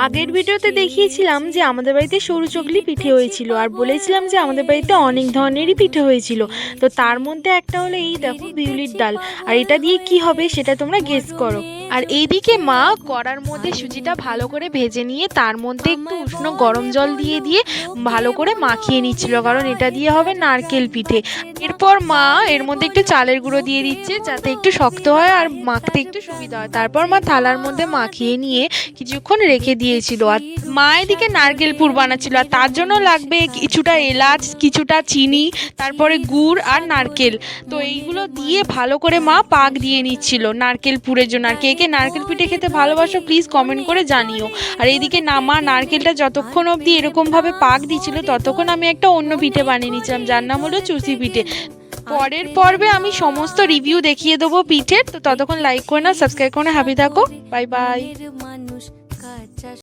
আগের ভিডিওতে দেখিয়েছিলাম যে আমাদের বাড়িতে সরু চকলি পিঠে হয়েছিল আর বলেছিলাম যে আমাদের বাড়িতে অনেক ধরনেরই পিঠে হয়েছিল। তো তার মধ্যে একটা হলো এই দেখো বিউলির ডাল। আর এটা দিয়ে কি হবে সেটা তোমরা গেস করো। আর এইদিকে মা কড়ার মধ্যে সুজিটা ভালো করে ভেজে নিয়ে তার মধ্যে একটু উষ্ণ গরম জল দিয়ে দিয়ে ভালো করে মাখিয়ে নিচ্ছিল, কারণ এটা দিয়ে হবে নারকেল পিঠে। এরপর মা এর মধ্যে একটু চালের গুঁড়ো দিয়ে দিচ্ছে যাতে একটু শক্ত হয় আর মাখতে একটু সুবিধা হয়। তারপর মা থালার মধ্যে মাখিয়ে নিয়ে কিছুক্ষণ রেখে দিয়েছিল। আর মা এদিকে নারকেল পুর বানাচ্ছিল, আর তার জন্য লাগবে কিছুটা এলাচ, কিছুটা চিনি, তারপরে গুড় আর নারকেল। তো এইগুলো দিয়ে ভালো করে মা পাক দিয়ে নিচ্ছিল নারকেল পুরের জন্য। আর কে কে নারকেল পিঠে খেতে ভালোবাসো প্লিজ কমেন্ট করে জানিও। আর এইদিকে মা নারকেলটা যতক্ষণ অবধি এরকমভাবে পাক দিচ্ছিল ততক্ষণ আমি একটা অন্য পিঠে বানিয়ে নিচ্ছিলাম, যার নাম হলো চুষি পিঠে। পরের পর্বে আমি সমস্ত রিভিউ দেখিয়ে দেবো পিঠের। তো ততক্ষণ লাইক করে না, সাবস্ক্রাইব করে হাবি থাকো। Bye bye.